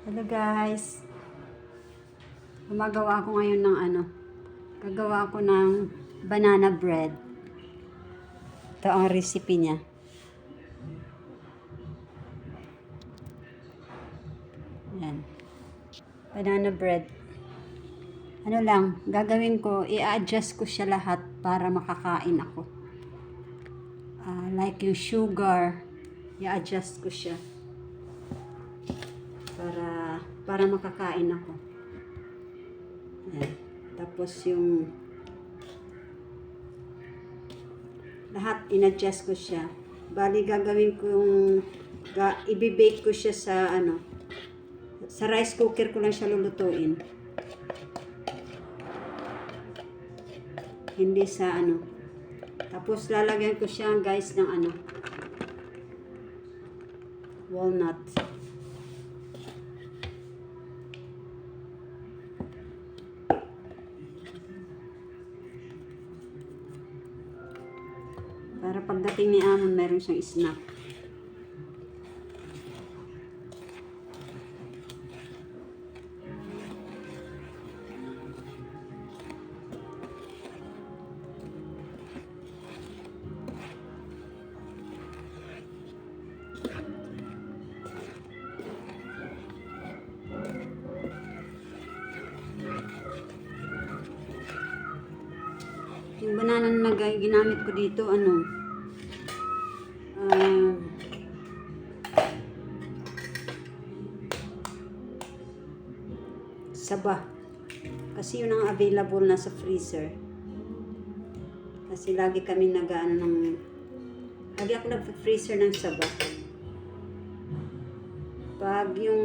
Hello guys. Gumagawa ako ngayon ng gagawa ako ng banana bread. Ito ang recipe niya. Yan. Banana bread. Ano lang, gagawin ko, i-adjust ko siya lahat para makakain ako. Like yung sugar, i-adjust ko siya. Para makakain ako. Yan. Tapos yung lahat in-adjust ko siya. Bali gagawin ko yung i-bake ko siya sa sa rice cooker ko lang siya lulutuin. Hindi sa Tapos lalagyan ko siya guys ng walnut. Para pagdating ni Amon, meron siyang snack. Yung banana na ginamit ko dito, Saba. Kasi yun ang available na sa freezer. Kasi lagi kami lagi ako nag-freezer ng saba. Pag yung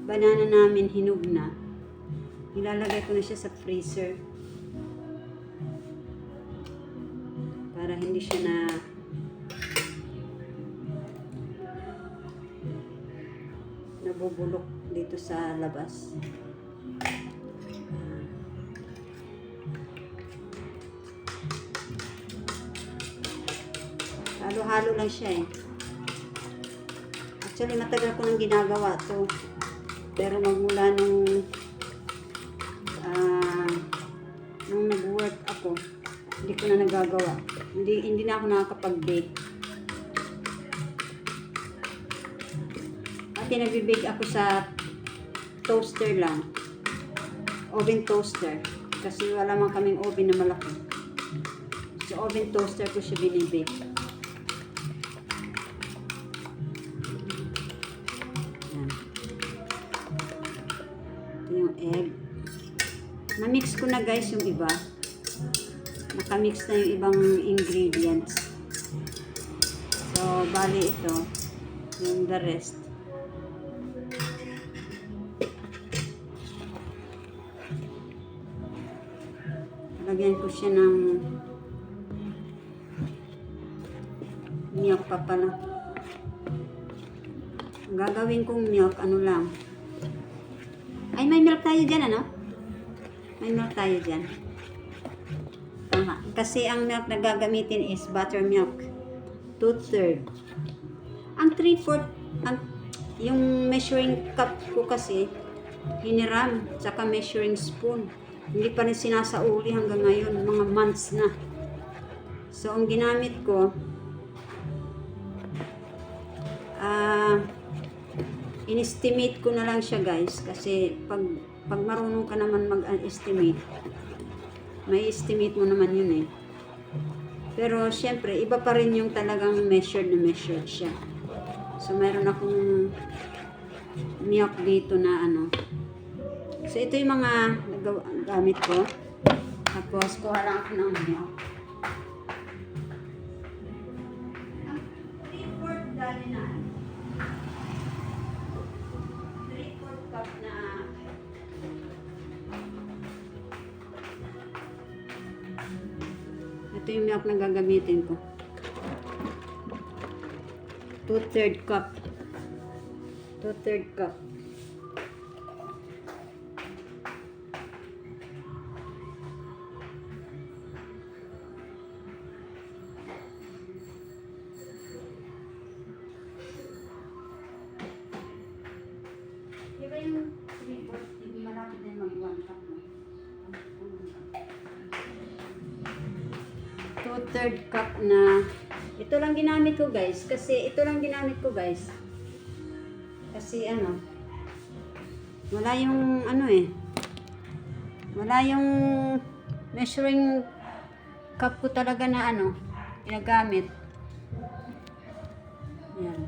banana namin hinog na, ilalagay ko na siya sa freezer. Para hindi siya nabubulok dito sa labas. Halo-halo lang siya eh. Actually, matagal ko nang ginagawa to. Pero magmula nung nag-work ako, hindi ko na nagagawa. Hindi na ako nakakapag-bake. At nag-bake ako sa toaster lang. Oven toaster. Kasi wala man kaming oven na malaki. So, oven toaster ko siya binibake. Yan. Ito yung egg. Na-mix ko na guys yung iba. Nakamix na yung ibang ingredients. So, bali ito. Yung the rest. Lagyan ko siya ng milk pa pala. Ang gagawin kong milk, lang. Ay, may milk tayo dyan, May milk tayo dyan. Tama. Kasi ang milk na gagamitin is buttermilk. 2/3. Ang 3/4, yung measuring cup ko kasi, hiniram, tsaka measuring spoon. Hindi pa rin sinasauli hanggang ngayon, mga months na. So, ang ginamit ko, in-estimate ko na lang siya guys. Kasi, pag marunong ka naman mag-estimate, may estimate mo naman yun eh. Pero, syempre, iba pa rin yung talagang measured siya. So, meron akong milk dito na So, ito yung mga gamit ko. Tapos, kuha lang ako ng milk. 3/4 dali na. 3/4 cup na. Ito yung milk na gagamitin ko. 2/3 cup. 2/3 cup. 2/3 cup na. Ito lang ginamit ko guys. Kasi ano, wala yung ano eh. Wala yung measuring cup ko talaga na ano, ginagamit. Yan.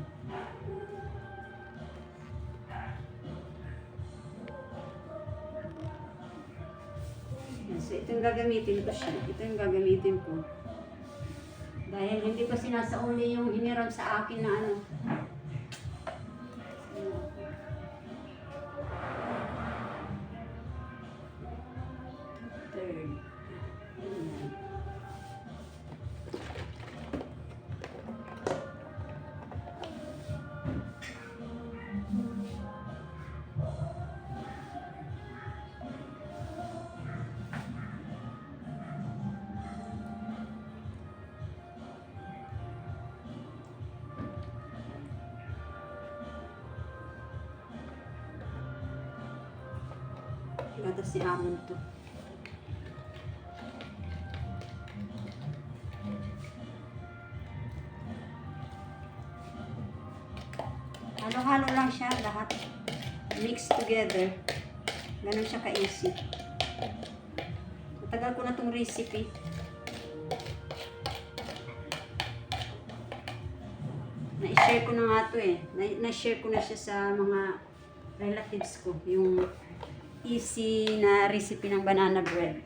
So, ito yung gagamitin ko siya. Ito yung gagamitin ko. Dahil hindi ko sinasauli yung hiniram sa akin na ano. Third. Ayan. Gatas si Amon to. Halo-halo lang siya lahat. Mix together. Ganun siya ka-easy. Matagal ko na tong recipe. Na-share ko na nga to eh. Na-share ko na siya sa mga relatives ko. Yung easy na recipe ng banana bread.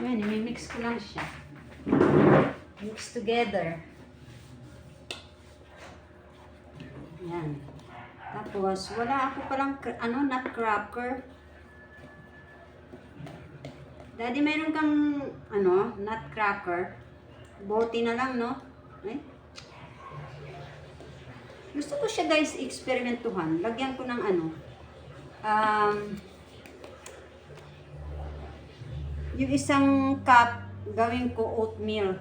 Yan, i-mix ko lang siya. Mix together. Yan. Tapos, wala ako palang, nutcracker. Daddy, meron kang, nutcracker. Bote na lang, no? Eh? Gusto ko siya, guys, eksperimentuhan. Lagyan ko ng yung isang cup, gawin ko oatmeal.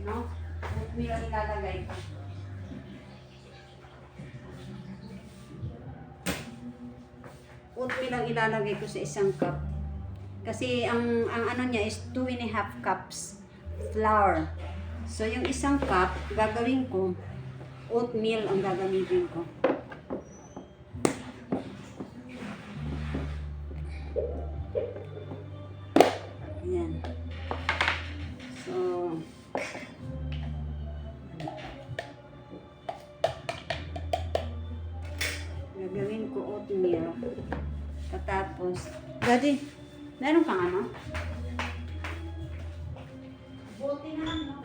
No? Oatmeal ang ilalagay ko. Oatmeal ang ilalagay ko sa isang cup. Kasi ang ano niya is 2.5 cups flour. So yung isang cup, gagawin ko oatmeal ang gagamitin ko. Ayan. So, gagawin ko oatmeal. Katapos, Daddy, meron kang ano? Bote na lang, no?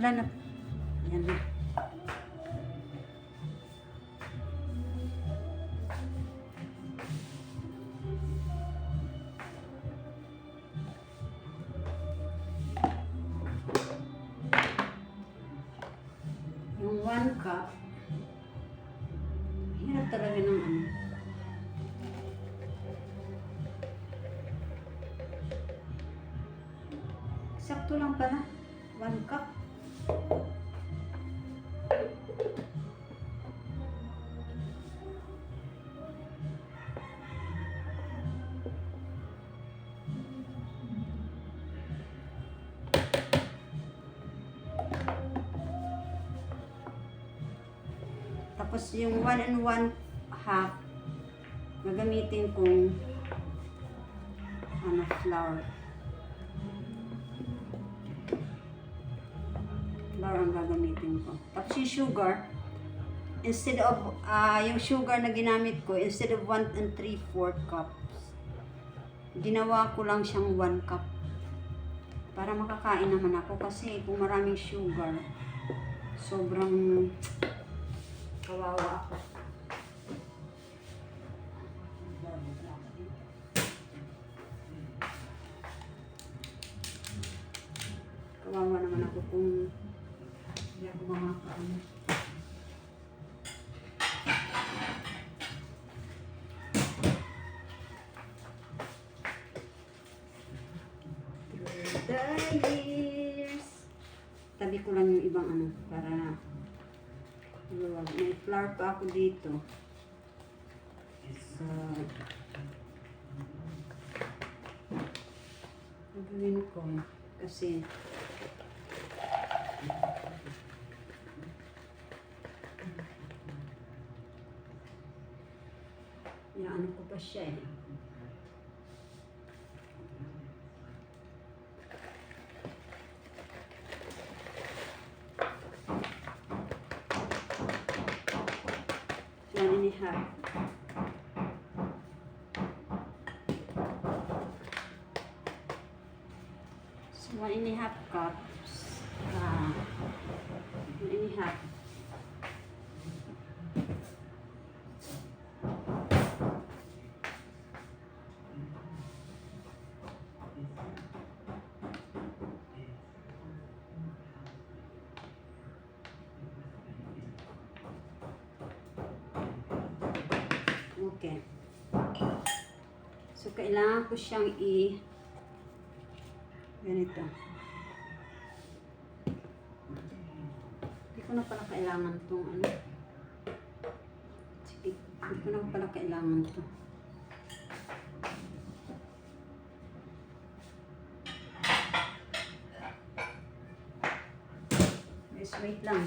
Wala na. Ayan na. Yung 1 cup, hirap talaga ng ano. Sakto lang pala. 1 cup. Tapos yung 1 and 1 half, gagamitin kong flour. Flour ang gagamitin ko. Tapos yung sugar, instead of, yung sugar na ginamit ko, instead of 1 and 3/4 cups, ginawa ko lang siyang 1 cup. Para makakain naman ako kasi kung maraming sugar, sobrang kawawa ako. Kawawa naman ako kung hindi ako makakain. Tabi ko lang yung ibang para may flour pa ako dito. So, gagawin ko kasi ko pa siya eh. Yan, ini half. So, 1.5 cups. 1.5. Okay. So, kailangan ko siyang ganito. Hindi ko na pala kailangan itong Sige, hindi ko na pala kailangan ito. Guys, wait lang.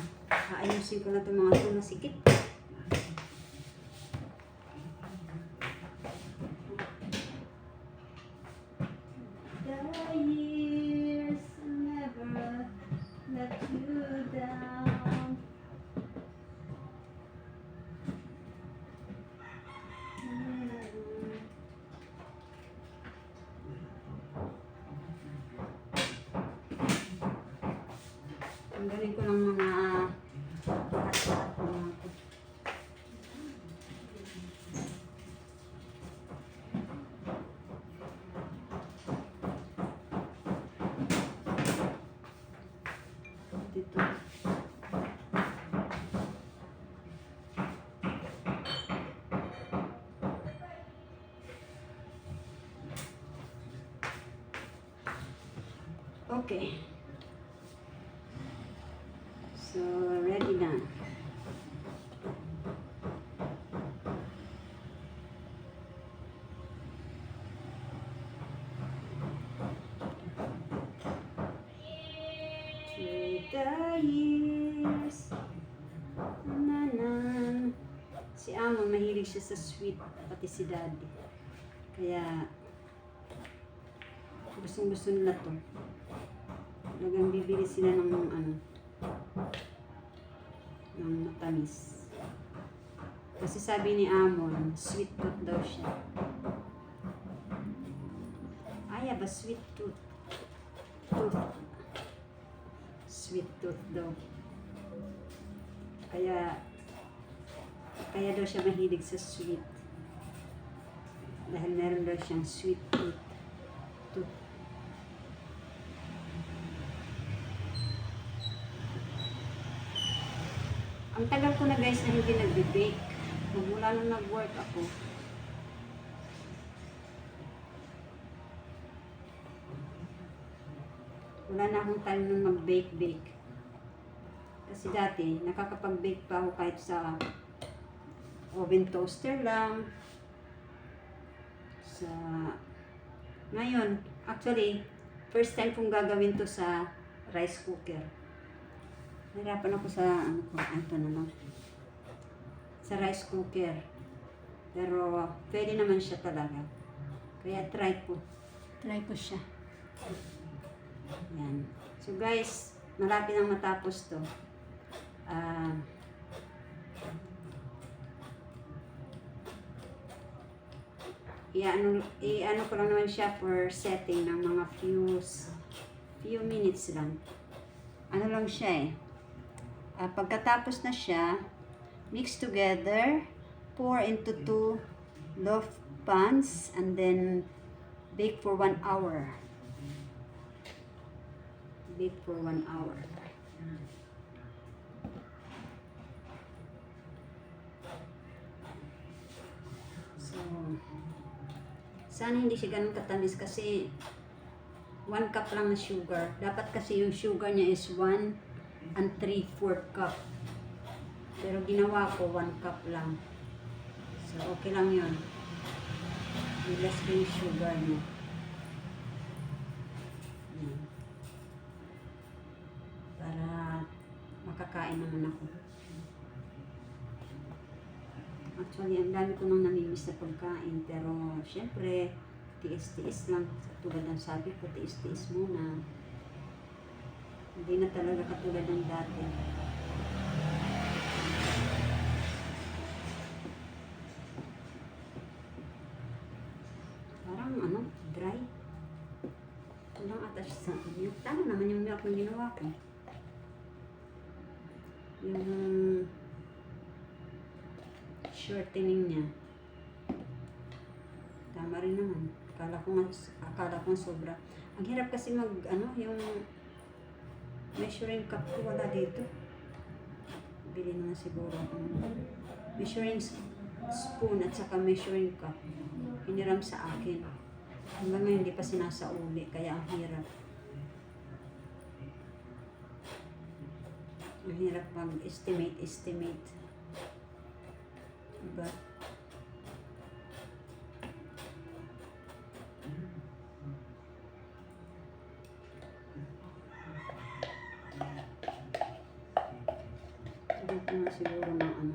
Ayusin ko na itong mga ito na sikit. Tanggalin ko ng mga lahat-lahat ng mga ito. Dito. Okay. So, ready na. Yes. Nanan. Si Amon, mahilig siya sa sweet, pati si Daddy. Kaya, gustong-gusto nila to. Talagang bibili sila ng ng matamis. Kasi sabi ni Amon, sweet tooth daw siya. Ay, ba sweet tooth. Sweet tooth daw. Kaya daw siya mahilig sa sweet. Dahil meron daw siyang sweet tooth. Ang tagal ko na guys na hindi nagbe-bake. Magmula nung nag-work ako. Wala na akong time nung mag-bake. Kasi dati, nakakapag-bake pa ako kahit sa oven toaster lang. Ngayon, actually, first time kong gagawin to sa rice cooker. Nahirapan ako sa ito na lang. sa rice cooker. Pero pwede naman siya talaga. Kaya try ko. Try ko siya. Yan. So guys, malapit nang matapos to. I-ano ko lang naman siya for setting ng mga few minutes lang. Ano lang siya pagkatapos na siya, mix together, pour into 2 loaf pans, and then bake for 1 hour. Bake for 1 hour. So, sana hindi siya ganun katamis kasi 1 cup lang na sugar. Dapat kasi yung sugar niya is 1 3/4 cup. Pero ginawa ko 1 cup lang. So, okay lang yun. Less ko yung sugar niya. Yan. Para makakain naman ako. Actually, ang dami ko nang namimiss na pagkain. Pero, syempre, tiis-tiis lang. Tulad ng sabi ko, tiis-tiis muna. Hindi na talaga katulad ng dati. Parang dry. Kulang ata siya sa milk. Tama naman yung milk na ginawa ko. Yung shortening niya. Tama rin naman. Akala ko sobra. Ang hirap kasi yung measuring cup ko wala dito. Bili naman siguro akong measuring spoon at saka measuring cup. Hiniram sa akin. Hanggang ngayon hindi pa sinasauli, kaya ang hirap. Ang hirap mag-estimate. Diba? Ito na siguro ng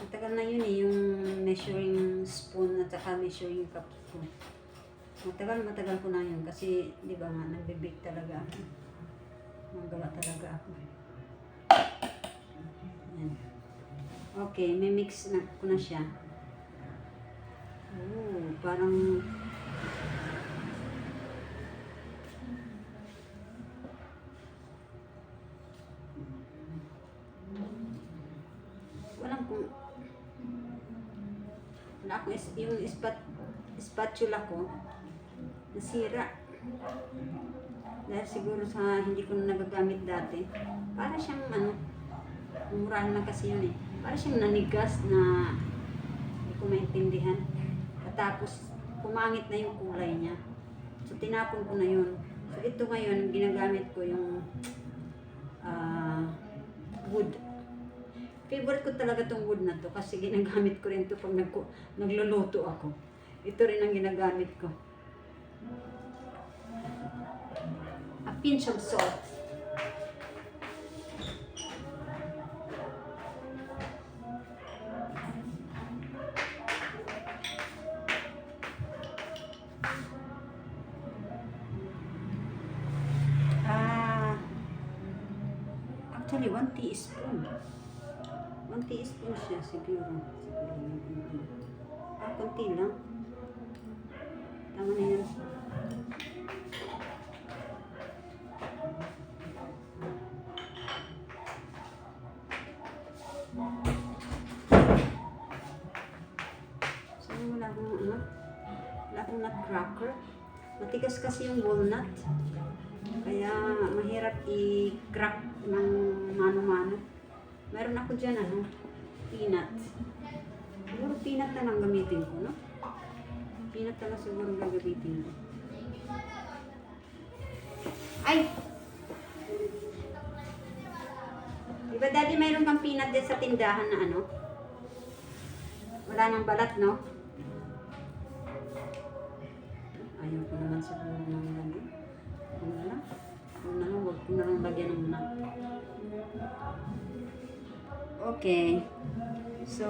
matagal na yun yung measuring spoon at saka measuring cup ko. Matagal ko na yun kasi di ba nga nagbe-bake talaga ako. Magawa talaga ako. Yan. Okay, may mix na ko na siya. Oh, parang yung spatula ko nasira dahil siguro sa hindi ko na nagagamit dati. Para siyang murahan lang kasi yun para siyang nanigas na hindi ko maintindihan. Tapos pumangit na yung kulay niya, so tinapon ko na yun. So ito ngayon ginagamit ko yung wood. Favorite ko talaga tong wood na to kasi ginagamit ko rin to pag nagluluto ako. Ito rin ang ginagamit ko. A pinch of salt. Actually, 1 teaspoon. 1 teaspoon siya siguro. Konti lang. Tama na yan. So, wala akong nutcracker. Matigas kasi yung walnut. Kaya mahirap i-crack ng mano-mano. Meron ako dyan, peanut. Siguro peanut na lang gamitin ko, no? Peanut na lang siguro gagamitin ko. Ay! Diba, Daddy, mayroon kang peanut din sa tindahan na Wala nang balat, no? Ayaw ko naman siguro ng ano. Ano na lang? Ano na lang, huwag ko na lang lagyan ng nut. Okay. So,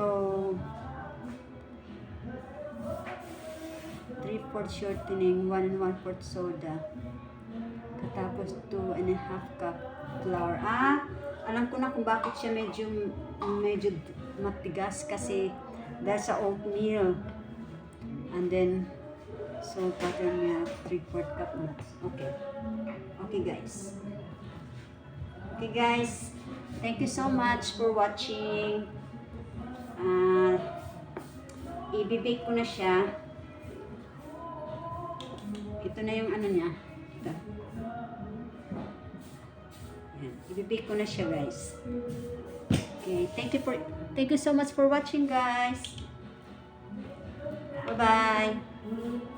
3/4 shortening, 1 and 1/4 soda. Tapos 2 and a half cup flour. Alam ko na kung bakit siya medyo matigas kasi dahil sa oatmeal. And then, salt, buttermilk, 3/4 cup nuts. Okay. Okay, guys. Okay, guys. Thank you so much for watching. I-bake ko na siya. Ito na yung ano niya. Ito. Ayan. I-bake ko na siya, guys. Okay. Thank you so much for watching, guys. Bye-bye.